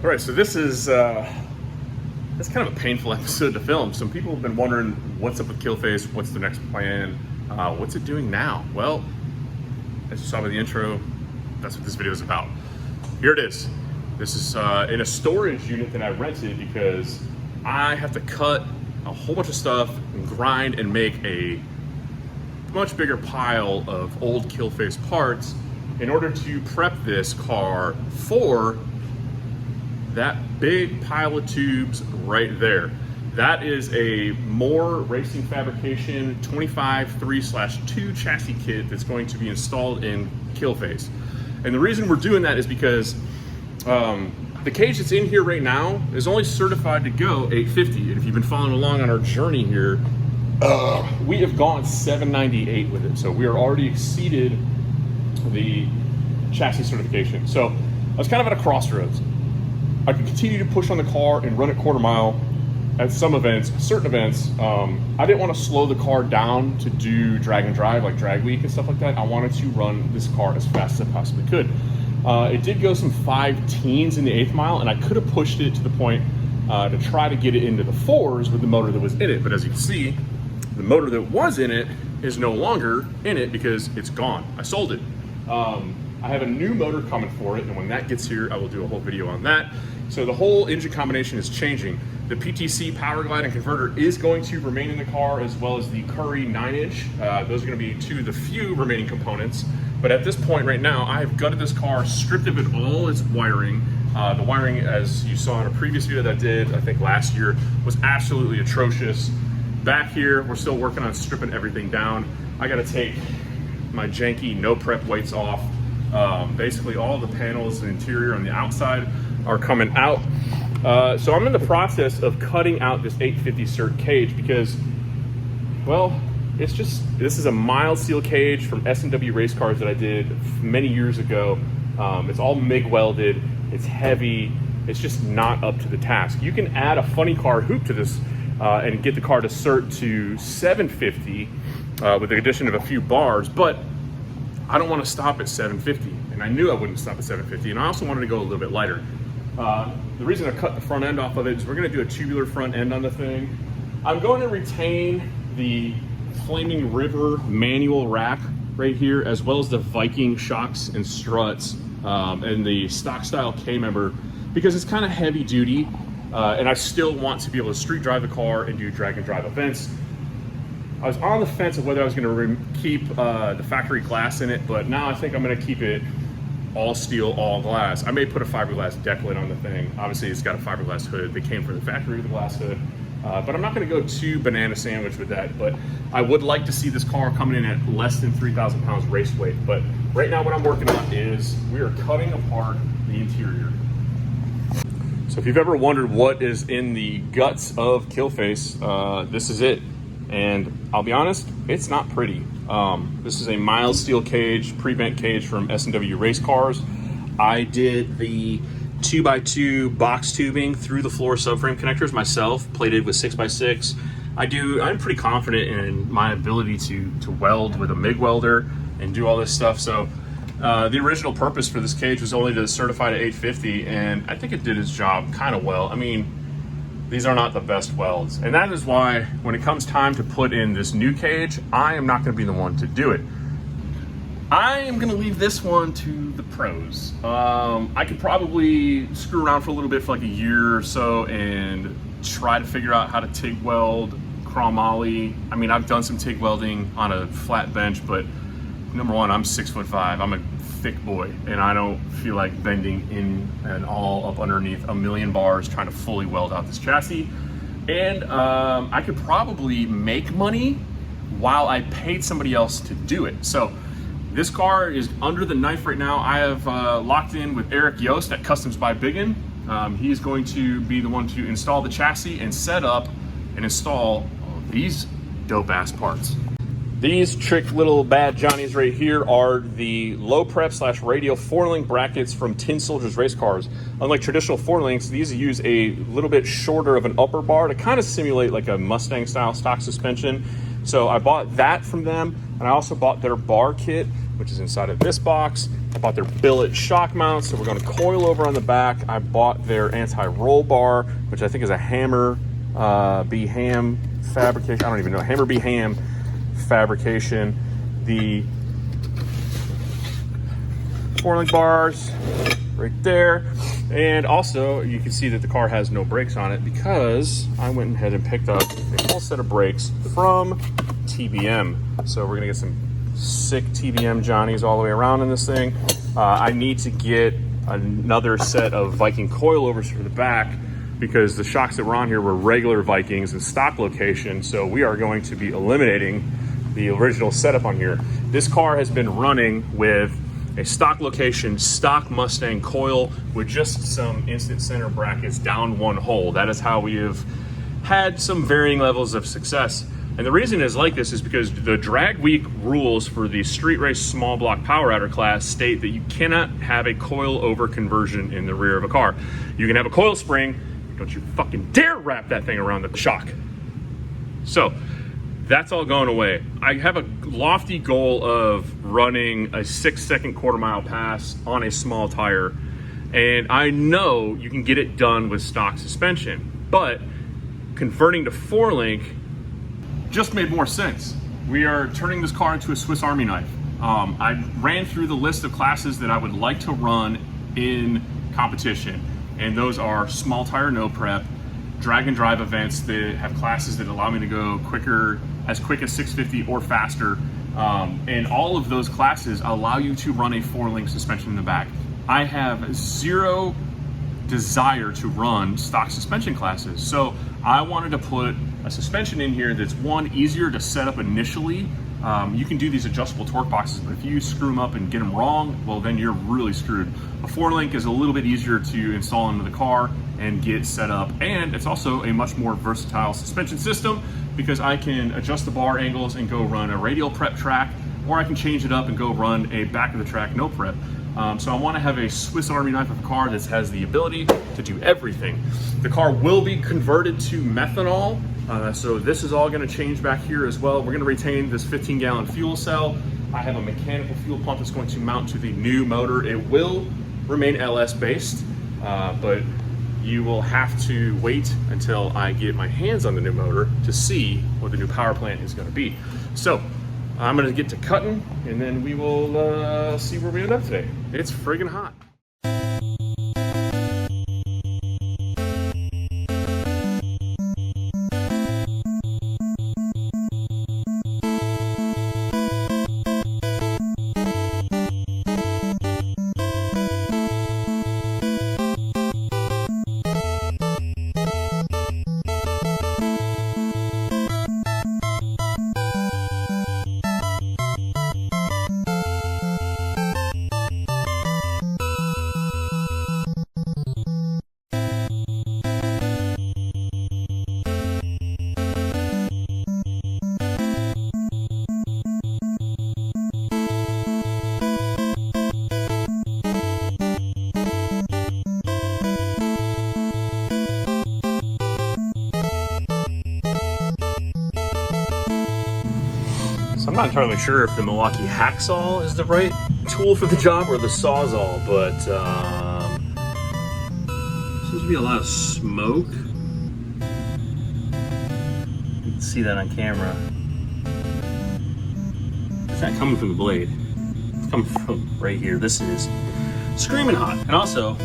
All right, so this is it's kind of a painful episode to film. Some people have been wondering what's up with kILLface, what's the next plan, what's it doing now? Well, as you saw by the intro, that's what this video is about. Here it is. This is in a storage unit that I rented because I have to cut a whole bunch of stuff and grind and make a much bigger pile of old kILLface parts in order to prep this car for that big pile of tubes right there. That is a more racing fabrication 25 3/2 chassis kit that's going to be installed in kILLface. And the reason we're doing that is because the cage that's in here right now is only certified to go 850. And if you've been following along on our journey here, we have gone 798 with it. So we are already exceeded the chassis certification. So I was kind of at a crossroads. I could continue to push on the car and run it quarter mile at some events, certain events. I didn't want to slow the car down to do drag and drive like drag week and stuff like that. I wanted to run this car as fast as I possibly could. It did go some 5 teens in the 8th mile, and I could have pushed it to the point to try to get it into the 4s with the motor that was in it. But as you can see, the motor that was in it is no longer in it because it's gone. I sold it. I have a new motor coming for it, and when that gets here, I will do a whole video on that. So the whole engine combination is changing. The PTC power glide and converter is going to remain in the car, as well as the Curry 9-inch. Those are going to be 2 of the few remaining components. But at this point right now, I have gutted this car, stripped of it all its wiring. The wiring, as you saw in a previous video that I did, I think last year, was absolutely atrocious. Back here, we're still working on stripping everything down. I got to take my janky no prep weights off. Basically all the panels and interior on the outside are coming out. So I'm in the process of cutting out this 850 cert cage because, well, this is a mild steel cage from S&W Racecars that I did many years ago. It's all MIG welded, it's heavy, it's just not up to the task. You can add a funny car hoop to this and get the car to cert to 750 with the addition of a few bars, but I don't want to stop at 750, and I knew I wouldn't stop at 750, and I also wanted to go a little bit lighter. The reason I cut the front end off of it is we're going to do a tubular front end on the thing. I'm going to retain the Flaming River manual rack right here, as well as the Viking shocks and struts and the stock style K-member, because it's kind of heavy duty, and I still want to be able to street drive the car and do drag and drive events. I was on the fence of whether I was going to keep the factory glass in it, but now I think I'm going to keep it all steel, all glass. I may put a fiberglass deck lid on the thing. Obviously, it's got a fiberglass hood. They came from the factory with a glass hood, but I'm not going to go too banana sandwich with that. But I would like to see this car coming in at less than 3,000 pounds race weight. But right now, what I'm working on is we are cutting apart the interior. So if you've ever wondered what is in the guts of kILLface, this is it. And I'll be honest, it's not pretty. This is a mild steel cage, pre-bent cage from S&W Racecars. I did the 2x2 box tubing through the floor subframe connectors myself, plated with 6x6. I'm pretty confident in my ability to weld with a MIG welder and do all this stuff. So the original purpose for this cage was only to certify to 850, and I think it did its job kind of well. I mean, these are not the best welds, and that is why when it comes time to put in this new cage, I am not going to be the one to do it. I am going to leave this one to the pros. I could probably screw around for a little bit for like a year or so and try to figure out how to TIG weld, chromoly. I mean, I've done some TIG welding on a flat bench, but number one, I'm 6'5". I'm a thick boy, and I don't feel like bending in and all up underneath a million bars trying to fully weld out this chassis. And I could probably make money while I paid somebody else to do it. So this car is under the knife right now. I have locked in with Eric Yost at Customs by Biggin. He is going to be the one to install the chassis and set up and install these dope ass parts. These trick little bad Johnnies right here are the low prep / radial 4-link brackets from Tin Soldiers race cars. Unlike traditional 4-links, these use a little bit shorter of an upper bar to kind of simulate like a Mustang style stock suspension. So I bought that from them, and I also bought their bar kit which is inside of this box. I bought their billet shock mount, so we're going to coil over on the back. I bought their anti-roll bar, which I think is a Hammer B Ham fabrication. I don't even know, Hammer B Ham fabrication. The 4-link bars right there. And also you can see that the car has no brakes on it because I went ahead and picked up a full set of brakes from TBM. So we're gonna get some sick TBM Johnnies all the way around in this thing. I need to get another set of Viking coilovers for the back because the shocks that were on here were regular Vikings in stock location. So we are going to be eliminating the original setup on here. This car has been running with a stock location, stock Mustang coil with just some instant center brackets down one hole. That is how we have had some varying levels of success. And the reason it's like this is because the drag week rules for the street race small block power outer class state that you cannot have a coil over conversion in the rear of a car. You can have a coil spring, don't you fucking dare wrap that thing around the shock. So that's all going away. I have a lofty goal of running a 6-second quarter-mile pass on a small tire, and I know you can get it done with stock suspension, but converting to 4-link just made more sense. We are turning this car into a Swiss Army knife. I ran through the list of classes that I would like to run in competition, and those are small tire no prep, drag and drive events that have classes that allow me to go quicker, as quick as 650 or faster. And all of those classes allow you to run a 4-link suspension in the back. I have zero desire to run stock suspension classes. So I wanted to put a suspension in here that's one, easier to set up initially. You can do these adjustable torque boxes, but if you screw them up and get them wrong, well, then you're really screwed. A 4-link is a little bit easier to install into the car and get set up. And it's also a much more versatile suspension system because I can adjust the bar angles and go run a radial prep track, or I can change it up and go run a back of the track no prep. So I want to have a Swiss Army knife of a car that has the ability to do everything. The car will be converted to methanol. So this is all going to change back here as well. We're going to retain this 15-gallon fuel cell. I have a mechanical fuel pump that's going to mount to the new motor. It will remain LS based, but you will have to wait until I get my hands on the new motor to see what the new power plant is going to be. So I'm going to get to cutting, and then we will see where we end up today. It's friggin' hot. So I'm not entirely sure if the Milwaukee hacksaw is the right tool for the job or the Sawzall, but seems to be a lot of smoke. You can see that on camera. It's not coming from the blade. It's coming from right here. This is screaming hot. And also,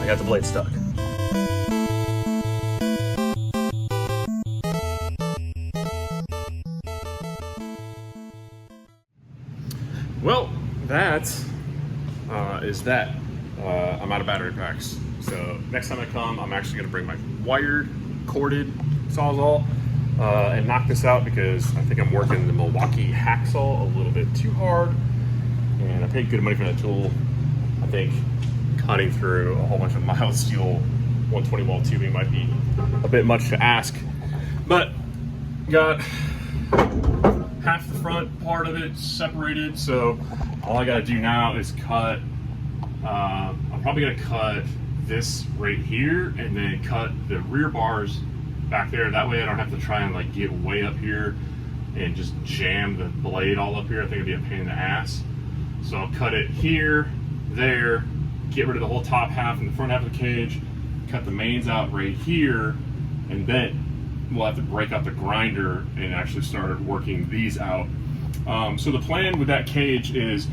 I got the blade stuck. Well, that is that. I'm out of battery packs. So next time I come, I'm actually gonna bring my wired, corded Sawzall and knock this out because I think I'm working the Milwaukee hacksaw a little bit too hard. And I paid good money for that tool. I think cutting through a whole bunch of mild steel 120 wall tubing might be a bit much to ask. But got half the front part of it separated, so all I gotta do now is cut. I'm probably gonna cut this right here and then cut the rear bars back there. That way I don't have to try and like get way up here and just jam the blade all up here. I think it'd be a pain in the ass. So I'll cut it here, there, get rid of the whole top half and the front half of the cage, cut the mains out right here, and then we'll have to break out the grinder and actually start working these out. So the plan with that cage is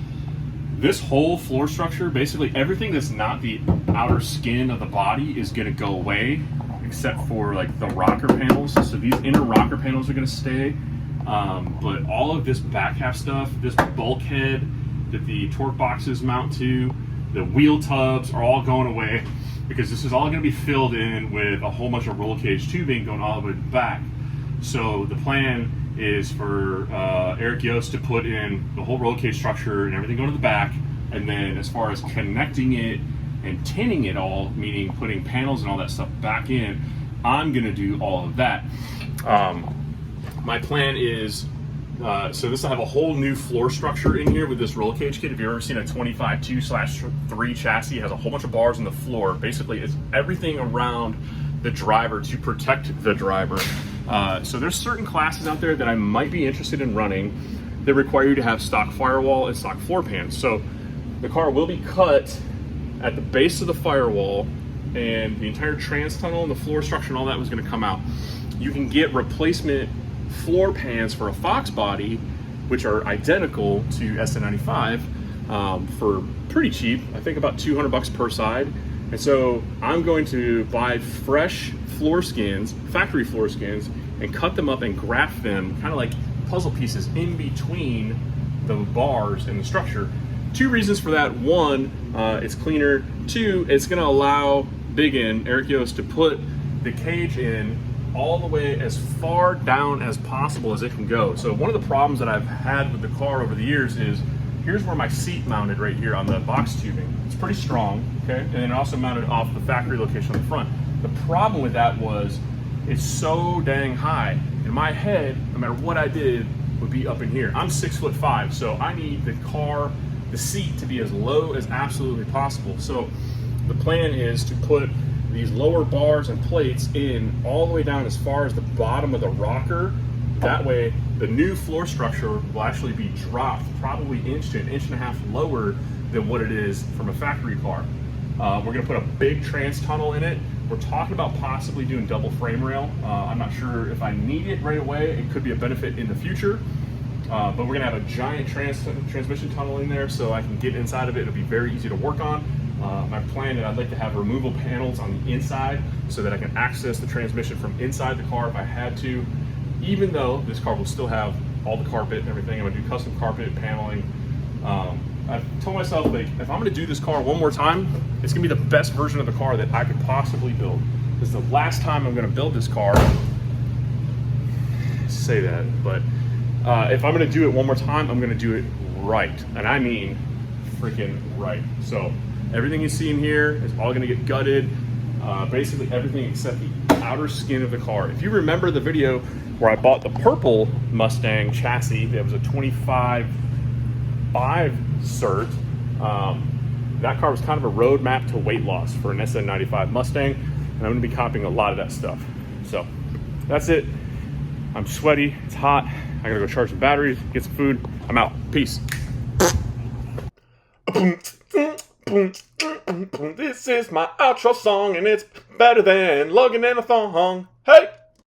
this whole floor structure, basically everything that's not the outer skin of the body is going to go away, except for like the rocker panels. So these inner rocker panels are going to stay, but all of this back half stuff, this bulkhead that the torque boxes mount to, the wheel tubs are all going away, because this is all going to be filled in with a whole bunch of roll cage tubing going all the way back. So the plan is for Eric Yost to put in the whole roll cage structure and everything going to the back, and then as far as connecting it and tinning it all, meaning putting panels and all that stuff back in, I'm going to do all of that. My plan is, so this will have a whole new floor structure in here with this roll cage kit. If you've ever seen a 25/2/3 chassis, it has a whole bunch of bars on the floor. Basically, it's everything around the driver to protect the driver. So there's certain classes out there that I might be interested in running that require you to have stock firewall and stock floor pans. So the car will be cut at the base of the firewall, and the entire trans tunnel and the floor structure and all that was going to come out. You can get replacement floor pans for a Fox body, which are identical to SN95 for pretty cheap. I think about $200 per side. And so I'm going to buy fresh floor skins, factory floor skins, and cut them up and graft them kind of like puzzle pieces in between the bars and the structure. Two reasons for that. One, it's cleaner. Two, it's going to allow Big N, Eric Yost, to put the cage in all the way as far down as possible as it can go. So one of the problems that I've had with the car over the years is, here's where my seat mounted right here on the box tubing. It's pretty strong, okay? And then it also mounted off the factory location on the front. The problem with that was it's so dang high. In my head, no matter what I did, would be up in here. I'm 6'5", so I need the car, the seat, to be as low as absolutely possible. So the plan is to put these lower bars and plates in all the way down as far as the bottom of the rocker. That way, the new floor structure will actually be dropped probably inch to an inch and a half lower than what it is from a factory car. We're gonna put a big trans tunnel in it. We're talking about possibly doing double frame rail. I'm not sure if I need it right away. It could be a benefit in the future. But we're gonna have a giant transmission tunnel in there, so I can get inside of it. It'll be very easy to work on. My plan is I'd like to have removable panels on the inside so that I can access the transmission from inside the car if I had to. Even though this car will still have all the carpet and everything, I'm gonna do custom carpet paneling. I've told myself, like, if I'm gonna do this car one more time, it's gonna be the best version of the car that I could possibly build. This is the last time I'm gonna build this car. Say that, but if I'm gonna do it one more time, I'm gonna do it right. And I mean freaking right. So everything you see in here is all gonna get gutted. Basically everything except the outer skin of the car. If you remember the video where I bought the purple Mustang chassis, that was a 25/5 cert. That car was kind of a roadmap to weight loss for an SN95 Mustang, and I'm gonna be copying a lot of that stuff. So that's it. I'm sweaty, it's hot. I gotta go charge some batteries, get some food. I'm out. Peace. This is my outro song, and it's better than Logan and a thong. Hey!